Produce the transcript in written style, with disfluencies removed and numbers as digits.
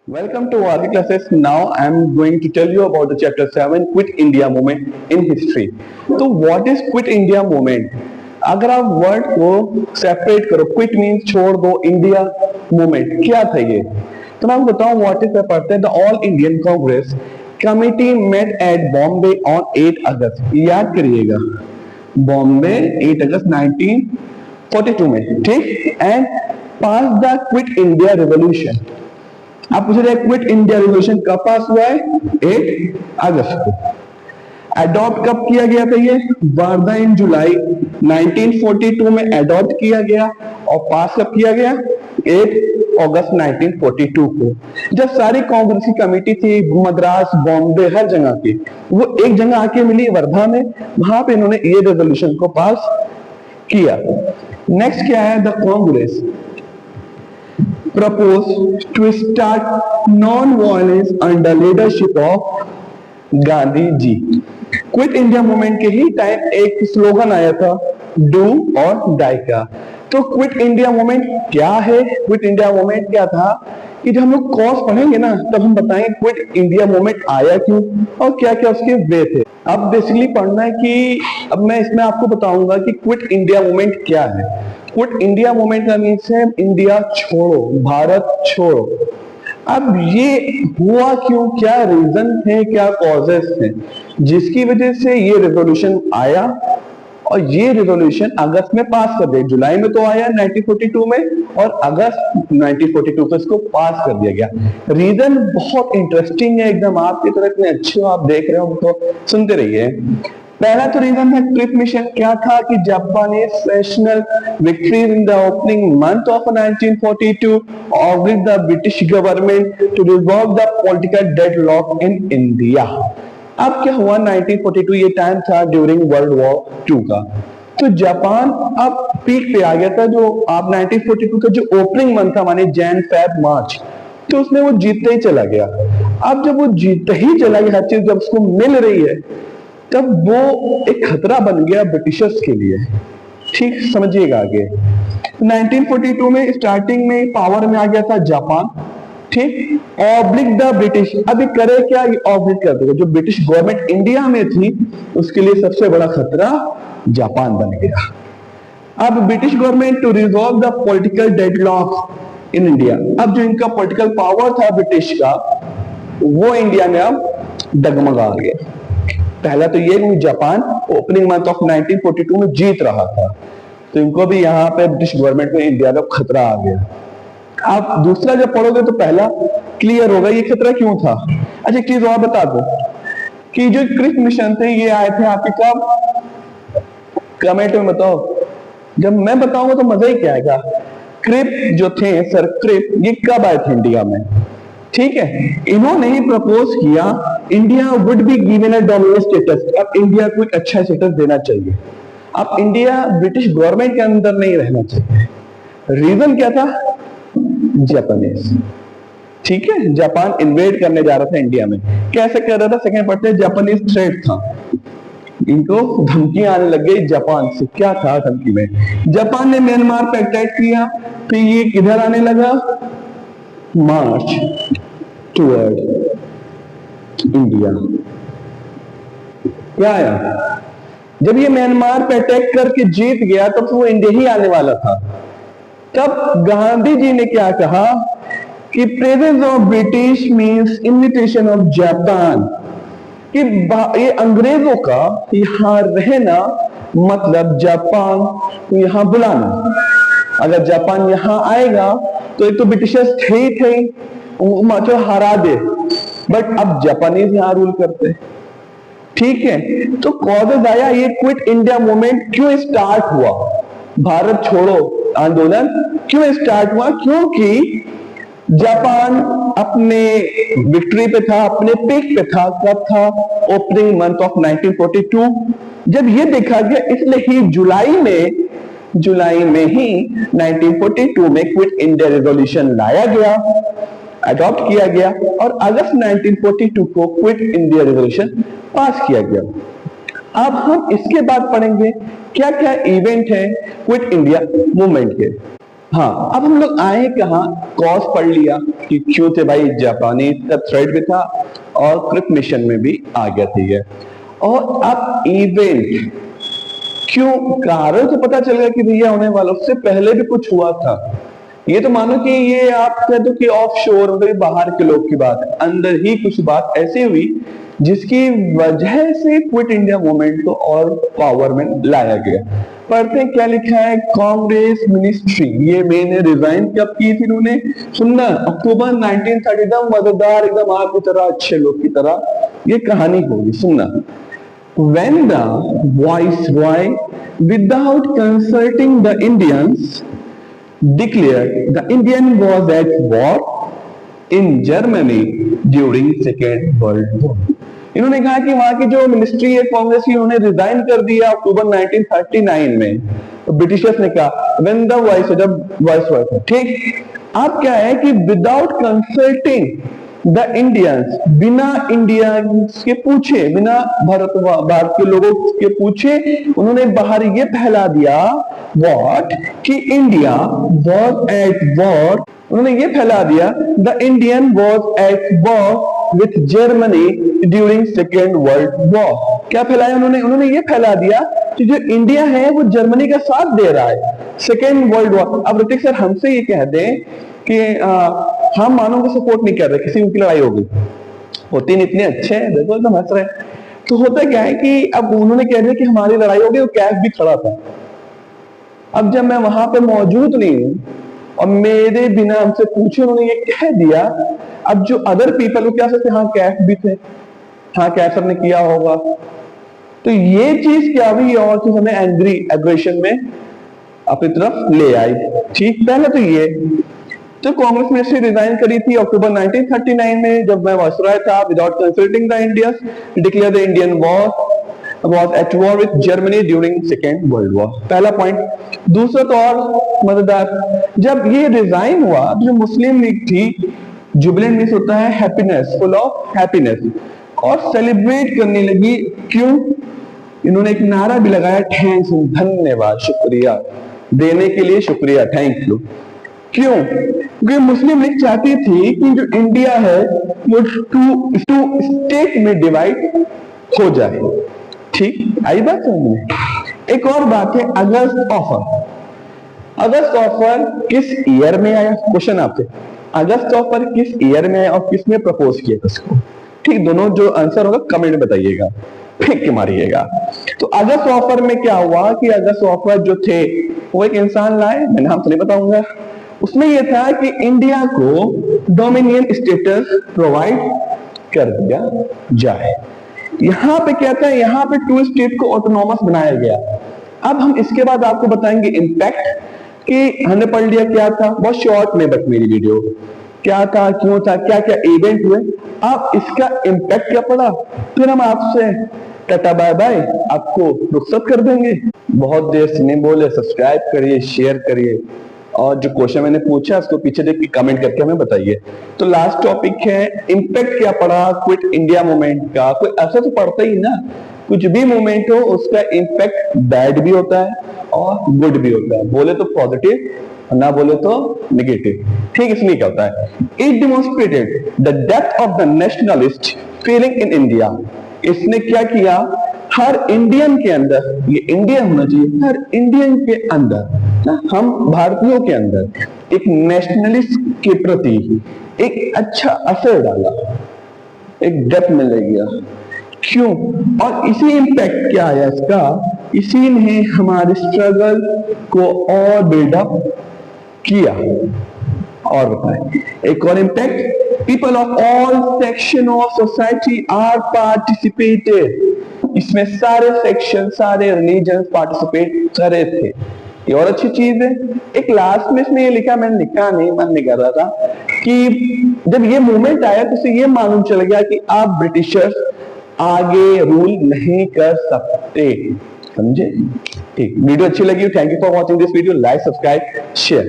Welcome to Arti classes. Now I am going to tell you about the chapter 7 Quit India Movement in History. तो what is Quit India Movement? अगर आप word को separate करो, quit means छोड़ दो, India movement क्या था ये, तो मैं आपको बताऊं व्हाट इज पढ़ते हैं। The all Indian Congress committee met at Bombay on 8 August. याद करिएगा, बॉम्बे 8 अगस्त 1942 में, ठीक, and pass the quit India revolution. आप पूछ रहे क्विट इंडिया रेवोल्यूशन कब पास हुआ है? 8 अगस्त को। अडॉप्ट कब किया गया था ये? वार्धा इन जुलाई 1942 में अडॉप्ट किया गया और पास कब किया गया? 8 अगस्त 1942 को। जब सारी कांग्रेस की कमेटी थी मद्रास, बॉम्बे, हर जगह की, वो एक जगह आके मिली वर्धा में, वहां पे इन्होंने ये रेवोल्यूशन को पास किया। नेक्स्ट क्या है? The Congress proposed to start non-violence under leadership of Gandhi ji. Quit India movement के ही टाइम एक स्लोगन आया था, डू और डाई का। तो क्विट इंडिया मूवमेंट क्या है? क्विट इंडिया मूवमेंट क्या था कि जब हम लोग कॉज पढ़ेंगे ना, तब हम बताएंगे क्विट इंडिया मूवमेंट आया क्यों और क्या क्या उसके वे थे। अब बेसिकली पढ़ना है कि अब मैं इसमें आपको बताऊंगा कि क्विट इंडिया मूवमेंट क्या है। क्विट इंडिया मूवमेंट का मीन्स है इंडिया छोड़ो, भारत छोड़ो। अब ये हुआ क्यों, क्या रीजन है, क्या कॉजेस हैं जिसकी वजह से ये रेवोल्यूशन आया, और ये रेवोल्यूशन अगस्त में पास कर दिया। जुलाई में तो आया 1942 में, और अगस्त 1942 को इसको पास कर दिया गया। रीजन बहुत इंटरेस्टिंग है, एकदम आपकी तरह इतने अच्छे हो, आप देख रहे हो तो सुनते रहिए। पहला तो रीजन है ट्रिप मिशन। क्या था कि Japanese national victories in the opening month of 1942 ordered the British government to resolve the political deadlock in India. अब क्या हुआ, 1942 ये टाइम था ड्यूरिंग वर्ल्ड वॉर 2 का, तो जापान अब पीक पे आ गया था। जो आप 1942 का जो ओपनिंग मंथ था, माने जैन, फेब, मार्च, तो उसमें वो जीतते ही चला गया। अब जब वो जीतते ही चला गया, हर चीज जब उसको मिल रही है, तब वो एक खतरा बन गया ब्रिटिशर्स के लिए। ठीक समझिएगा आगे। 1942 में स्टार्टिंग में पावर में आ गया था जापान, ठीक, ऑब्लिक द ब्रिटिश। अभी करे क्या, ये ऑब्लिक कर देगा। जो ब्रिटिश गवर्नमेंट इंडिया में थी, उसके लिए सबसे बड़ा खतरा जापान बन गया। अब British government to resolve the political deadlock in India. अब जो इनका पॉलिटिकल पावर था ब्रिटिश का, वो इंडिया में अब डगमगा गया। पहला तो ये कि जापान ओपनिंग मंथ ऑफ 1942 में जीत रहा था, तो इनको भी यहाँ पे ब्रिटिश गवर्नमेंट में इंडिया का खतरा आ गया। आप दूसरा जब पढ़ोगे तो पहला क्लियर होगा ये खतरा क्यों था। अच्छा, एक चीज और बता दो कि जो क्रिप मिशन थे ये आए थे आपके कब, कमेंट में बताओ। जब मैं बताऊंगा तो मजा ही क्या आएगा। क्रिप जो थे सर, क्रिप ये कब आए थे इंडिया में? ठीक है, इन्होंने ही प्रपोज किया India would be given a dominant status. अब इंडिया को एक अच्छा स्टेटस देना चाहिए। अब इंडिया ब्रिटिश गवर्नमेंट के अंदर नहीं रहना चाहिए। रीजन क्या था? जापानीज, ठीक है, जापान इन्वेड करने जा रहा था इंडिया में। कैसे कर रहा था? सेकंड पढ़ते हैं, जापानीज थ्रेट था, इनको धमकियां आने लग गई जापान से। क्या था धमकी में? जापान ने म्यांमार पे अटैक किया, फिर ये किधर आने लगा? मार्च टुवर्ड इंडिया। क्या आया? जब ये म्यांमार पे अटैक करके जीत गया, तब तो वो इंडिया ही आने वाला था। तब गांधी जी ने क्या कहा कि presence of British means invitation of Japan, कि ये अंग्रेजों का यहां रहना मतलब जापान को यहां बुलाना। अगर जापान यहां आएगा तो एक तो ब्रिटिशर्स थे ही थे, मतलब हरा दे, बट अब जापानीज यहां रूल करते। ठीक है, तो कॉजेज आया ये क्विट इंडिया मूवमेंट क्यों स्टार्ट हुआ, भारत छोड़ो आंदोलन क्यों स्टार्ट हुआ? क्योंकि जापान अपने विक्ट्री पे था, अपने पीक पे था। कब था? Opening month of 1942। जब ये देखा गया, इसलिए ही जुलाई में ही 1942 में क्विट इंडिया रेवोल्यूशन लाया गया, अडॉप्ट किया गया, और अगस्त 1942 को क्विट इंडिया रेवोल्यूशन पास किया गया। अब हम इसके बाद पढ़ेंगे क्या क्या इवेंट है क्विट इंडिया मूवमेंट के। हाँ, अब हम लोग आए कहाँ, कॉज पढ़ लिया कि क्यों थे भाई, जापानी का थ्रेड भी था और क्रिप मिशन में भी आ गया था ये। और अब इवेंट, क्यों, कारण तो पता चल गया कि भैया होने वाला, उससे पहले भी कुछ हुआ था। ये तो मानो कि ये आप कह दो कि ऑफ शोर, मतलब बाहर के लोग की बात है, अंदर ही कुछ बात ऐसी हुई जिसकी वजह से क्विट इंडिया मूवमेंट को और पावर में लाया गया। पढ़ते क्या लिखा है, कांग्रेस मिनिस्ट्री, ये मैंने रिजाइन कब की थी इन्होंने, सुनना, अक्टूबर 1930, एकदम मजेदार, एकदम आपकी तरह अच्छे लोग की तरह ये कहानी होगी, सुनना। When the viceroy, without consulting the Indians, declared the Indian was at war in Germany during Second World War. इन्होंने कहा कि वहां की जो मिनिस्ट्री है कांग्रेस की, उन्होंने रिजाइन कर दिया अक्टूबर 1939 में। तो ब्रिटिशर्स ने कहा, when the vice, जब वाइसरॉय था, ठीक। अब क्या है कि विदाउट कंसल्टिंग द इंडियंस, बिना इंडियंस के पूछे, बिना भारत के लोगों के पूछे, उन्होंने बाहर ये फैला दिया व्हाट, कि इंडिया वॉज एट वॉर, उन्होंने ये फैला दिया the Indian was at war with Germany during second world war. क्या फैलाया उन्होंने ये फैला दिया कि जो इंडिया है वो जर्मनी का साथ दे रहा है सेकेंड वर्ल्ड वॉर। अब ऋतिक सर हमसे ये कह दें कि हम मानव को सपोर्ट नहीं कर रहे, किसी उनकी लड़ाई हो गई, पुतिन इतने अच्छे हैं, देखो एकदम हंस रहे हैं, तो होता क्या है कि अब उन्होंने कह दिया कि हमारी लड़ाई हो गई, वो कैफ भी खड़ा था। अब जब मैं वहां पे मौजूद नहीं हूं और मेरे बिना हमसे पूछे उन्होंने ये कह दिया, अब जो अदर पीपल वो क्या सकते, हाँ कैफ भी थे, हाँ कैफ सर ने किया होगा, तो ये चीज क्या हुई, और चीज हमें एंग्री एग्रेशन में अपनी तरफ ले आई। ठीक, पहले तो ये तो कांग्रेस मिनिस्ट्री रिजाइन करी थी अक्टूबर 1939 में, जब मैं वायसरॉय था, without consulting the India, declare the Indian was at war with Germany during Second World War। पहला पॉइंट। दूसरा तो और मजेदार, जब ये रिजाइन हुआ तो जो मुस्लिम लीग थी, जुबिलेंट मीन्स होता है हैप्पीनेस, फुल ऑफ हैप्पीनेस, और सेलिब्रेट करने लगी। क्यों? इन्होंने एक नारा भी लगाया, थैंक्स, धन्यवाद, शुक्रिया, देने के लिए शुक्रिया, थैंक यू। क्यों? क्योंकि मुस्लिम लीग चाहती थी कि जो इंडिया है वो टू स्टेट में डिवाइड हो जाए। ठीक, आई बात समझ में। एक और बात है, अगस्त ऑफर। अगस्त ऑफर किस ईयर में आया, क्वेश्चन आपसे, अगस्त ऑफर किस ईयर में आया और किसने प्रपोज किया उसको? ठीक, दोनों जो आंसर होगा कमेंट में बताइएगा, फेंक के मारिएगा। तो अगस्त ऑफर में क्या हुआ कि अगस्त ऑफर जो थे वो एक इंसान लाए, मैं नाम तो नहीं बताऊंगा, उसमें यह था कि इंडिया को डोमिनियन स्टेटस प्रोवाइड कर दिया जाए। यहां पे क्या था, यहां पे टू स्टेट को ऑटोनॉमस बनाया गया। अब हम इसके बाद आपको बताएंगे इंपैक्ट, कि हमने पढ़ लिया क्या था, बहुत शॉर्ट में, बट मेरी वीडियो क्या था, क्यों था, क्या क्या इवेंट हुए, अब इसका इंपैक्ट क्या पड़ा, फिर हम आपसे टाटा बाय बाय, आपको रुखसत कर देंगे। बहुत देर से नहीं बोले, सब्सक्राइब करिए, शेयर करिए, और जो क्वेश्चन मैंने पूछा उसको पीछे देख के कमेंट करके हमें बताइए। तो लास्ट टॉपिक है इंपैक्ट क्या पड़ा क्विट इंडिया मूवमेंट का। कोई ऐसा तो पड़ता ही ना, कुछ भी मूवमेंट हो उसका इंपैक्ट बैड भी होता है और गुड भी होता है, बोले तो पॉजिटिव, ना बोले तो नेगेटिव। ठीक, इसमें क्या होता है, it demonstrated the depth of the nationalist feeling in India. इसने क्या किया, हर इंडियन के अंदर, ये इंडिया होना चाहिए, हर इंडियन के अंदर ना, हम भारतीयों के अंदर एक नेशनलिस्ट के प्रति एक अच्छा असर डाला, एक डेप्थ मिल गया। क्यों? और इसी इंपैक्ट क्या आया इसका, इसी ने हमारे स्ट्रगल को और बिल्डअप किया। और बताएं एक और impact, people of all section of society are participated. इसमें सारे सेक्शन, सारे रिलीजन पार्टिसिपेट कर रहे थे। ये और अच्छी चीज है। एक लास्ट में इसमें ये लिखा, मैंने लिखा नहीं, मन नहीं कर रहा था, कि जब ये मूवमेंट आया तो उसे ये मालूम चल गया कि आप ब्रिटिशर्स आगे रूल नहीं कर सकते। समझे? ठीक, वीडियो अच्छी लगी, thank you for watching this video, like, subscribe, share.